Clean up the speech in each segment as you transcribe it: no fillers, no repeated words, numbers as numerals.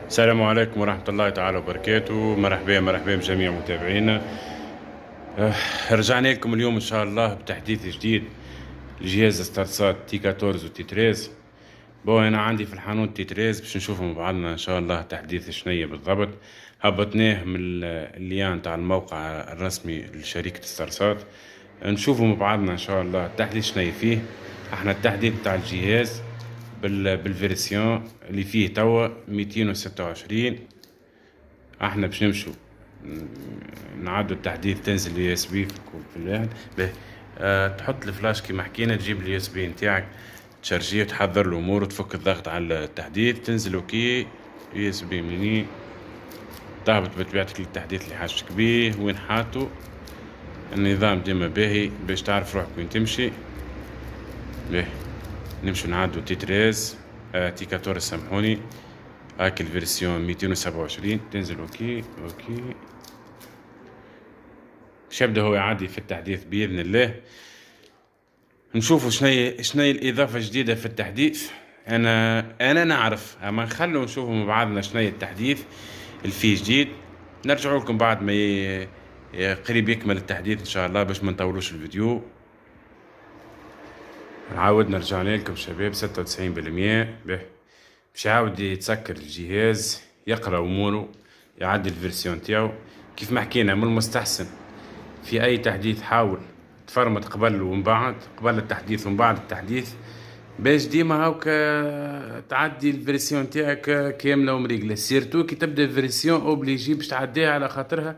السلام عليكم ورحمة الله تعالى وبركاته. مرحبا مرحبا بجميع متابعينا. رجعنا لكم اليوم إن شاء الله بتحديث جديد لجهاز ستارسات تي 14 و تي 13. أنا عندي في الحانوت تي 13 باش نشوفوا مع بعضنا إن شاء الله تحديث شنية بالضبط. هبطناه من الليان تاع الموقع الرسمي لشركة ستارسات. نشوفوا مع بعضنا إن شاء الله التحديث شنية فيه. احنا التحديث تاع الجهاز بالفيرسيون اللي فيه توا 226. احنا باش نمشوا نعدوا التحديث، تنزل اليو اس بي في الواحد به. تحط الفلاش كيما حكينا، تجيب اليو اس بي نتاعك تشارجيه وتحضر الامور وتفك الضغط على التحديث، تنزل اوكي يو اس بي مني تهبط بطبيعتك للتحديث اللي حاجتك بيه وين حاطه. النظام ديما باهي باش تعرف روحك وين تمشي به. نمشوا نعدوا تي 13 تي 14 سامحوني. هاك الفيرسيون 227. تنزل اوكي باش يبدا هو يعدي في التحديث باذن الله. نشوفوا شنية الاضافه الجديده في التحديث. انا نعرف، اما نخلوا نشوفوا مع بعضنا شنية التحديث اللي فيه جديد. نرجعوا لكم بعد ما قريب يكمل التحديث ان شاء الله باش ما نطولوش الفيديو. نعاود رجعنا لكم شباب 96%. به باش يعاود يتسكر الجهاز، يقرا اموره، يعدل الفيرسيون تاعو كيف ما حكينا. من المستحسن في اي تحديث حاول تفرمت قبل ومن بعد، قبل التحديث ومن بعد التحديث، باش ديما هاوكا تعدي الفيرسيون تاعك كامله ومريقله. سيرتو كي تبدا الفيرسيون اوبليجي باش تعديها على خاطرها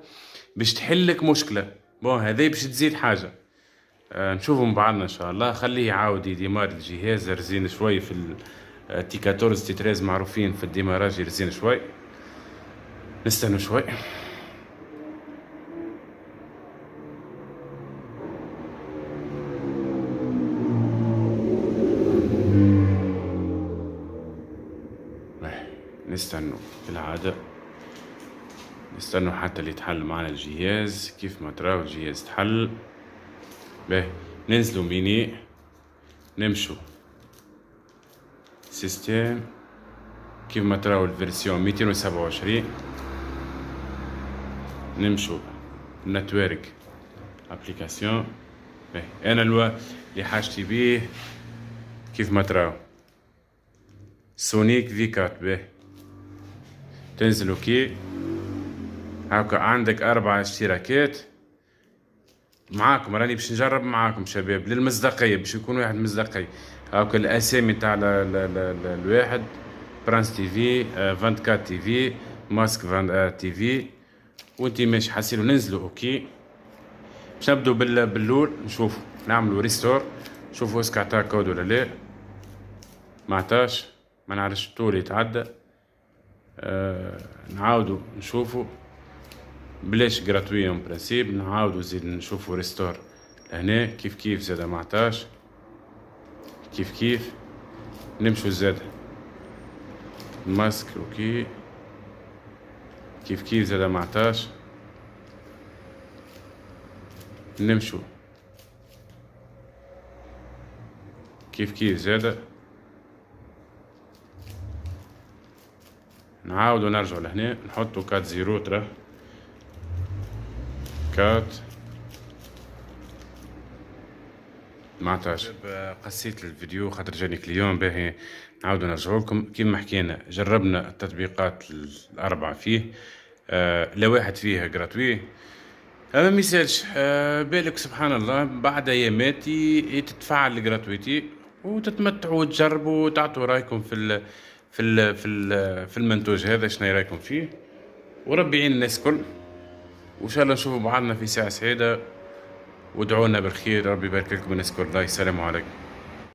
باش تحلك مشكله. هذا باش تزيد حاجه. نشوفوا من بعضنا ان شاء الله. خليه يعاود يديمار الجهاز، رزين شوي في تي 14 تي 13 معروفين في الديماراج يرزين شوي. نستنوا شوي. نستنوا بالعادة، نستنوا حتى اللي يتحل معنا الجهاز. كيف ما تراو الجهاز تحل. ننزلوا ميني، نمشوا سيستم كيف ما تراو الفيرسيون 227. نمشوا نتورك ابليكاسيون. انا اللي حاجتي بيه كيف ما تراو سونيك في 4. تنزل اوكي. هاكا عندك 4 اشتراكات معاكم. راني باش نجرب معاكم شباب للمصداقية، باش يكون واحد مصداقية. هاكا الاسامي تاع الواحد: برانس تي في، 24 تي في، ماسك تي في. وانتي ماشي حاسيلو. ننزلوا اوكي. باش نبدو باللول. نشوفوا نعملوا ريستور، نشوفوا اسك عطا كود ولا لا. ما عطاش، ما نعرفش الطول يتعدى. نعاودوا نشوفوا بلاش جراتوي اون برانسيب. نعاودوا زيد نشوفوا ريستور هنا. كيف زاد ما عطاش. كيف نمشوا زاد ماسك اوكي. كيف زاد ما عطاش. نمشوا كيف زاد. نعاودوا نرجعوا لهنا نحطوا 4 ترى 4 ما عطاش. قسيت الفيديو خاطر جاني كليون باهي. نعاودوا نرجعوا لكم كيما حكينا. جربنا التطبيقات الاربعه فيه. لا واحد فيه جراتوي. ما ميسالش. بالك سبحان الله بعد ايامات تتفعل الجراتويتي وتتمتعوا وتجربوا وتعطوا رايكم في المنتوج هذا. شنو رايكم فيه؟ وربي يعين الناس كل. وان شاء الله نشوفوا بعضنا في ساعه سعيده. وادعونا بالخير. ربي يبارك لكم الناس كل. السلام عليكم.